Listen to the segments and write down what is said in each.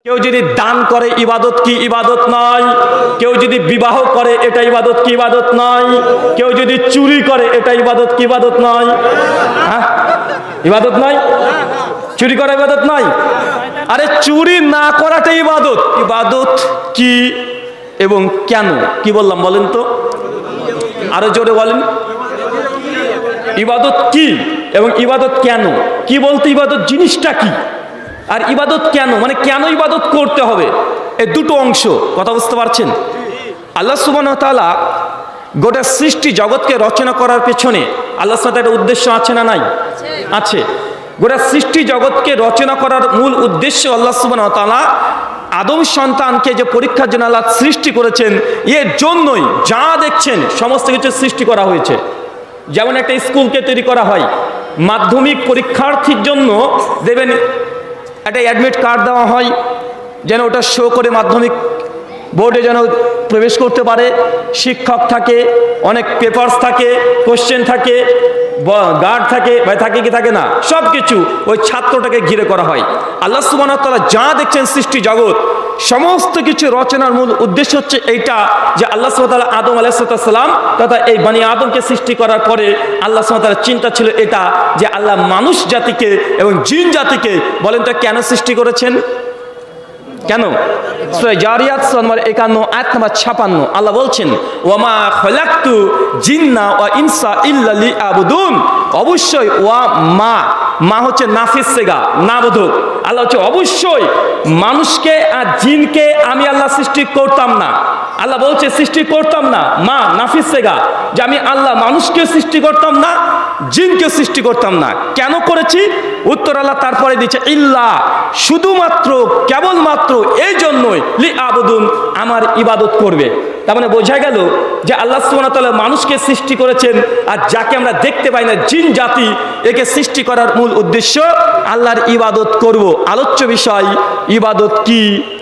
কেউ যদি দান করে ইবাদত কি ইবাদত নয়? কেউ যদি বিবাহ করে এটা ইবাদত কি ইবাদত নয়? কেউ যদি চুরি করে এটা ইবাদত কি ইবাদত নয়? হ্যাঁ, ইবাদত নয়? চুরি করা ইবাদত নয়? আরে চুরি না করাটা ইবাদত। ইবাদত কি এবং কেন? কি বললাম বলেন তো, আরো জোরে বলেন। ইবাদত কি এবং ইবাদত কেন? কি বলতে ইবাদত জিনিসটা কি, আর ইবাদত কেন, মানে কেন ইবাদত করতে হবে, এই দুটো অংশ। কথা বুঝতে পারছেন? আল্লাহ সুবহানাহু ওয়া তাআলা গোটা সৃষ্টি জগৎকে রচনা করার পেছনে আল্লাহ সুবহানাহু ওয়া তাআলার উদ্দেশ্য আছে না নাই? আছে। গোটা সৃষ্টি জগৎকে রচনা করার মূল উদ্দেশ্য আল্লাহ সুবহানাহু ওয়া তাআলা আদম সন্তানকে যে পরীক্ষার জন্য আল্লাহ সৃষ্টি করেছেন, এর জন্যই যা দেখছেন সমস্ত কিছু সৃষ্টি করা হয়েছে। যেমন একটা স্কুলকে তৈরি করা হয়, মাধ্যমিক পরীক্ষার্থীর জন্য দেবেন একটা অ্যাডমিট কার্ড দেওয়া হয়, যেন ওটা শো করে মাধ্যমিক বোর্ডে যেন প্রবেশ করতে পারে। শিক্ষক থাকে, অনেক পেপারস থাকে, কোশ্চেন থাকে, গার্ড থাকে, ভাই থাকে কি থাকে না, সব কিছু ওই ছাত্রটাকে ঘিরে করা হয়। আল্লাহ সুবহানাহু ওয়া তাআলা যা দেখছেন সৃষ্টি জগৎ, সমস্ত কিছু রচনার মূল উদ্দেশ্য হচ্ছে এইটা, যে আল্লাহ সুবহানাহু ওয়া তাআলা আদম আলাইহিস সালাম তথা এই বানি আদমকে সৃষ্টি করার পরে আল্লাহ সুবহানাহু ওয়া তাআলার চিন্তা ছিল এটা, যে আল্লাহ মানুষ জাতিকে এবং জিন জাতিকে বলেন তো কেন সৃষ্টি করেছেন? কেন? সূরা জারিয়াত সূরা নম্বর 51 আয়াত নম্বর 56 আল্লাহ বলছেন, ওয়ামা খলাকতু জিন্না ওয়া ইনসা ইল্লা লিয়াবুদুন। অবশ্যই ওয়া মা হচ্ছে নাফিস সেগা, না বোধক। আল্লাহ হচ্ছে অবশ্যই মানুষকে আর জিনকে আমি আল্লাহ সৃষ্টি করতাম না। আল্লাহ বলছে সৃষ্টি করতাম না, মা নাফিস সেগা, যে আমি আল্লাহ মানুষকে সৃষ্টি করতাম না, জিনকে সৃষ্টি করতাম না। কেন করেছি? উত্তর আল্লাহ তারপরে দিচ্ছে, ইল্লা, শুধুমাত্র কেবলমাত্র এই জন্যই, লি আবুদুন, আমার ইবাদত করবে। তার মানে বোঝা গেল যে আল্লাহ সুবহানাহু ওয়া তাআলা মানুষকে সৃষ্টি করেছেন, আর যাকে আমরা দেখতে পাই না জিন জাতি, একে সৃষ্টি করার মূল উদ্দেশ্য আল্লাহর ইবাদত করব। আলোচ্য বিষয় ইবাদত কি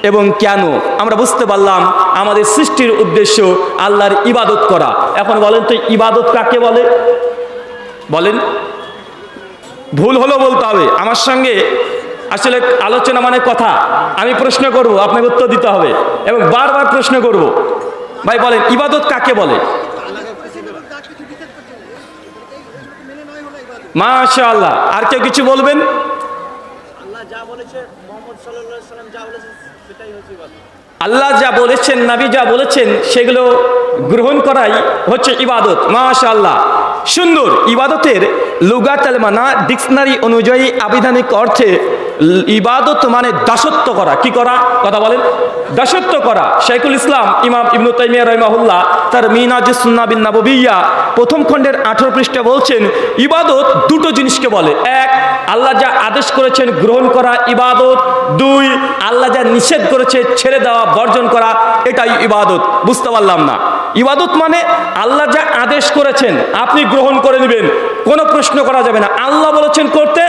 এবং কেন। আমরা বুঝতে পারলাম আমাদের সৃষ্টির উদ্দেশ্য আল্লাহর ইবাদত করা। এখন বলেন তো ইবাদত কাকে বলে? বলেন, ভুল হলো বলতে হবে। আমার সঙ্গে আসলে আলোচনা মানে কথা, আমি প্রশ্ন করব, আপনাকে উত্তর দিতে হবে এবং বারবার প্রশ্ন করব। ভাই বলেন ইবাদত কাকে বলে? মাশাআল্লাহ। আর কেউ কিছু বলবেন? আল্লাহ যা বলেছেন, নবী যা বলেছেন, সেগুলো গ্রহণ করাই হচ্ছে ইবাদত। মাশাআল্লাহ, সুন্দর। ইবাদতের লুগাতুল মানা ডিকশনারি অনুযায়ী আবিধানিক অর্থে ইবাদত মানে দাসত্ব করা। কি করা? কথা বলেন। দাসত্ব করা। শাইখুল ইসলাম ইমাম ইবনে তাইমিয়া রাহিমাহুল্লাহ তার মিনাজুস সুন্নাহ বিন নববিয়্যা প্রথম খণ্ডের 18 পৃষ্ঠা বলছেন, ইবাদত দুটো জিনিসকে বলে। এক, আল্লাহ যা আদেশ করেছেন গ্রহণ করা ইবাদত। দুই, আল্লাহ যা নিষেধ করেছে ছেড়ে দেওয়া, বর্জন করা, এটাই ইবাদত। বুঝতে পারলাম না? ইবাদত মানে আল্লাহ যা আদেশ করেছেন আপনি গ্রহণ করে নেবেন, কোনো প্রশ্ন করা যাবে না। আল্লাহ বলেছেন করতে,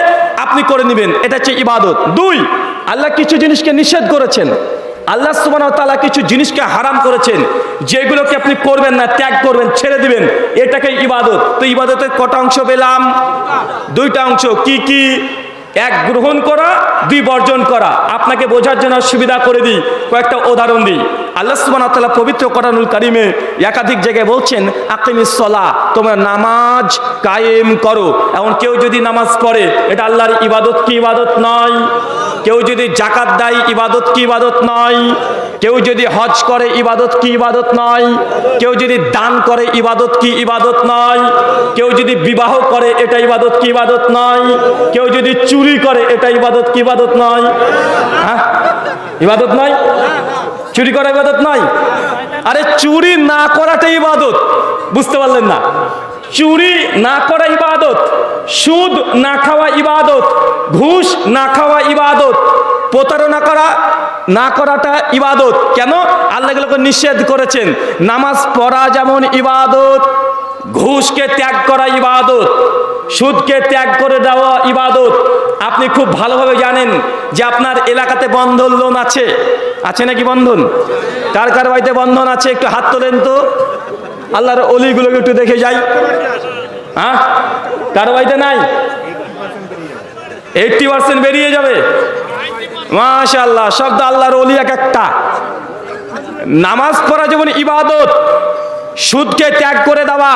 আপনি করে নেবেন, এটা হচ্ছে ইবাদত। দুই, আল্লাহ কিছু জিনিসকে নিষেধ করেছেন, আল্লাহ সুবহানাহু ওয়া তাআলা কিছু জিনিসকে হারাম করেছেন, যেগুলোকে আপনি করবেন না, ত্যাগ করবেন, ছেড়ে দিবেন, এটাকে ইবাদত। তো ইবাদতের কটা অংশ পেলাম? দুইটা অংশ। কি কি? এক, গ্রহণ করা, দুই, বর্জন করা। আপনাকে বোঝার জন্য সুবিধা করে দিই, কয়েকটা উদাহরণ দিই। আল্লাহ সুবহানাহু ওয়া তাআলা পবিত্র কোরআনুল কারীমে একাধিক জায়গায় বলছেন, আকিমিস সালাহ, তোমরা নামাজ কায়েম করো। এখন কেউ যদি নামাজ পড়ে, এটা আল্লাহর ইবাদত কি ইবাদত নয়? কেউ যদি যাকাত দেয়, ইবাদত কি ইবাদত নয়? কেউ যদি হজ করে, ইবাদত কি ইবাদত নয়? কেউ যদি দান করে, ইবাদত কি ইবাদত নয়? কেউ যদি বিবাহ করে, এটা ইবাদত কি ইবাদত নয়? কেউ যদি চুরি করে, এটা ইবাদত কি ইবাদত নয়? হ্যাঁ, ইবাদত নয়? চুরি করা ইবাদত নয়? আরে চুরি না করাটা ইবাদত। বুঝতে পারলেন না? চুরি না করা ইবাদত, সুদ না খাওয়া ইবাদত, ঘুষ না খাওয়া ইবাদত, প্রতারণা করা না করাটা ইবাদত। কেন? আল্লাহ এগুলোকে নিষেধ করেছেন। নামাজ পড়া যেমন ইবাদত, ঘুষকে ত্যাগ করা ইবাদত, সুদকে ত্যাগ করে দেওয়া ইবাদত। আপনি খুব ভালোভাবে জানেন যে আপনার এলাকাতে বন্ধন লোন আছে। আছে নাকি বন্ধন? কার কার বাড়িতে বন্ধন আছে? একটু হাত তোলেন তো, আল্লাহর অলিগুলোকে একটু দেখে যাই। হ্যাঁ, কার বাড়িতে নাই? 80% বেরিয়ে যাবে। মাশাআল্লাহ, শব্দ আল্লাহর ওলি এক একটা। নামাজ পড়া যেমন ইবাদত, সুদকে ত্যাগ করে দেওয়া,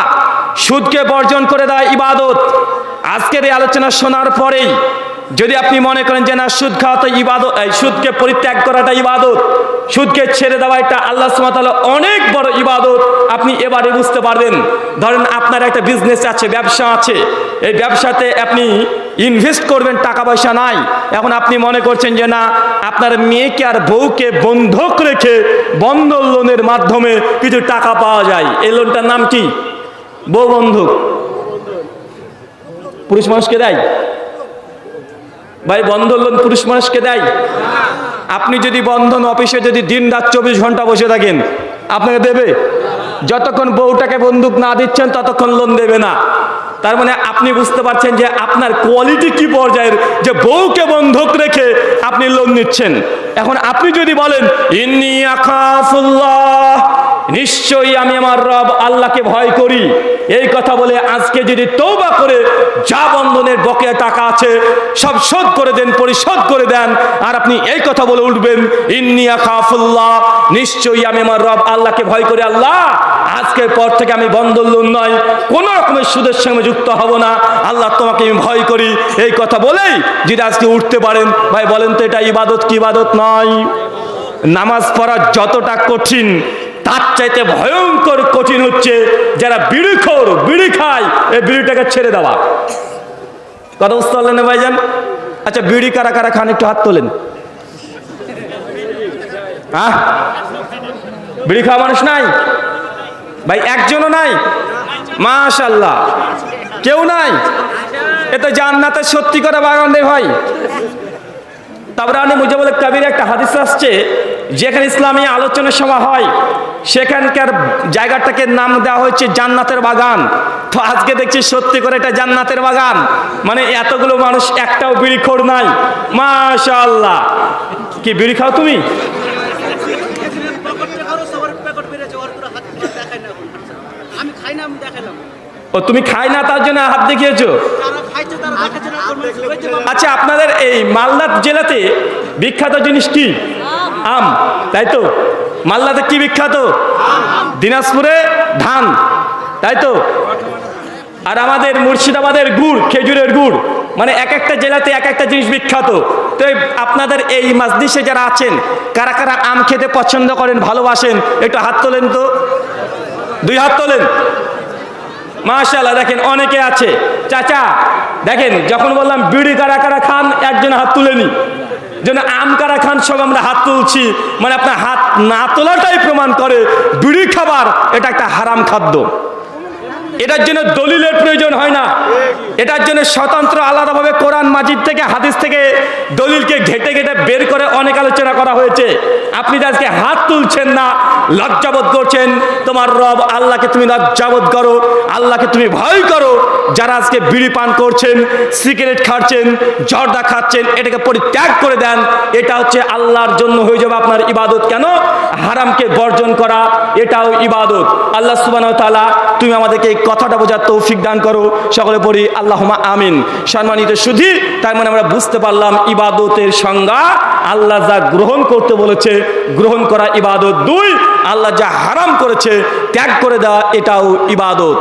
সুদকে বর্জন করে দেওয়া ইবাদত। আজকের এই আলোচনা শোনার পরেই যদি আপনি মনে করেন যে না সুদ খাওয়া তো ইবাদত, সুদকে পরিত্যাগ করাটা ইবাদত, সুদকে ছেড়ে দেওয়া এটা আল্লাহ সুবহানাহু ওয়া তাআলা অনেক বড় ইবাদত, আপনি এবারে বুঝতে পারবেন। ধরেন আপনার একটা বিজনেস আছে, ব্যবসা আছে, এই ব্যবসাতে আপনি ইনভেস্ট করবেন, টাকা পয়সা নাই। এখন আপনি মনে করছেন যে না আপনার মেয়েকে আর বউকে বন্ধক রেখে বন্ধন লোনের মাধ্যমে কিছু টাকা পাওয়া যায়। এই লোনটার নাম কি? বউ বন্ধক। পুরুষ মানুষকে দেয় ভাই বন্ধন লোন? পুরুষ মানুষকে দেয়? আপনি যদি বন্ধন অফিসে যদি দিন রাত 24 ঘন্টা বসে থাকেন, আপনাকে দেবে? যতক্ষণ বউটাকে বন্দুক না দিচ্ছেন ততক্ষণ লোন দেবে না। তার মানে আপনি বুঝতে পারছেন যে আপনার কোয়ালিটি কি পর্যায়ের, যে বউকে বন্ধক রেখে আপনি লোন নিচ্ছেন। এখন আপনি যদি বলেন ইন্নী আখাফুল্লাহ, নিশ্চয়ই আমি আমার রব আল্লাহকে ভয় করি, এই কথা বলে আজকে যদি তওবা করে যা বন্ধনের বকেয়া টাকা আছে সব শোধ করে দেন, পরিশোধ করে দেন, আর আপনি এই কথা বলে উঠবেন ইন্নী আখাফুল্লাহ, নিশ্চয়ই আমি আমার রব আল্লাহকে ভয় করি, আল্লাহ আজকের পর থেকে আমি বন্ধন লোন নয়, কোনো রকমের সুদের সঙ্গে যুক্ত হব না, আল্লাহ তোমাকে আমি ভয় করি, এই কথা বলেই যদি আজকে উঠতে পারেন, ভাই বলেন তো এটা ইবাদত কি ইবাদত নয়? নামাজ পড়া যতটা কঠিন, তার চাইতে ভয়ঙ্কর কঠিন হচ্ছে যারা বিড়িখোর, বিড়ি খায়, এই বিড়িটাকে ছেড়ে দেওয়া। কথা বুঝতে পারলেন না ভাইজান? আচ্ছা বিড়ি কারা কারা খান একটু হাত তোলেন। হ্যাঁ, বিড়ি খাওয়া মানুষ নাই ভাই? একজনও নাই? মাশাআল্লাহ, কেউ নাই? এ তো জান্নাতের সত্যি করে বাগান রে ভাই। তাবরানী মুজাম্মিল কাবির একটা হাদিস আসছে, যেখানে ইসলামী আলোচনা সভা হয় সেখানকার জায়গাটাকে নাম দেওয়া হয়েছে জান্নাতের বাগান। তো আজকে দেখছি সত্যি করে এটা জান্নাতের বাগান, মানে এতগুলো মানুষ একটাও বিড়িখোর নাই। মাশাআল্লাহ। কি বিড়ি খাও তুমি? ও তুমি খাই না তার জন্য হাত দেখিয়েছো? আচ্ছা আপনাদের এই মালদা জেলাতে বিখ্যাত জিনিস কি? আম, তাই তো? মালদাতে কি বিখ্যাত? দিনাজপুরে ধান, তাই তো? আর আমাদের মুর্শিদাবাদের গুড়, খেজুরের গুড়। মানে এক একটা জেলাতে এক একটা জিনিস বিখ্যাত। তো আপনাদের এই মাজলিসে যারা আছেন, কারা কারা আম খেতে পছন্দ করেন, ভালোবাসেন, একটু হাত তোলেন তো। 2 হাত তোলেন। মাশাআল্লাহ, দেখেন অনেকে আছে। চাচা দেখেন, যখন বললাম বিড়ি কারা কারা খান, একজন হাত তুলেনি। যেন আম কারা খান, সব আমরা হাত তুলছি। মানে আপনার হাত না তোলাটাই প্রমাণ করে বিড়ি খাবার এটা একটা হারাম খাদ্য। এটার জন্য দলিলের প্রয়োজন হয় না, এটার জন্য স্বতন্ত্র আলাদাভাবে কোরআন মাজিদ থেকে, হাদিস থেকে দলিলকে ঘেটে ঘেটে বের করে অনেক আলোচনা করা হয়েছে। আপনি আজকে হাত তুলছেন না, লজ্জাবোধ করছেন, তোমার রব আল্লাহকে তুমি লজ্জাবোধ করো, আল্লাহকে তুমি ভয় করো। যারা আজকে বিড়ি পান করছেন, সিগারেট খাচ্ছেন, জর্দা খাচ্ছেন, এটাকে পরিত্যাগ করে দেন। এটা হচ্ছে আল্লাহর জন্য হয়ে যাবে আপনার ইবাদত। কেন? হারামকে বর্জন করা এটাও ইবাদত। আল্লাহ সুবহানাহু ওয়া তাআলা তুমি আমাদেরকে এই কথাটা বোঝার তৌফিক দান করো। সকলে পড়ি আল্লাহুম্মা আমিন। সম্মানিত সুধী, তাই মানে আমরা বুঝতে পারলাম ইবাদতের সংজ্ঞা, আল্লাহ যা গ্রহণ করতে বলেছে গ্রহণ করা ইবাদত। 2, আল্লাহ যা হারাম করেছে ত্যাগ করে দেওয়া, এটাও ইবাদত।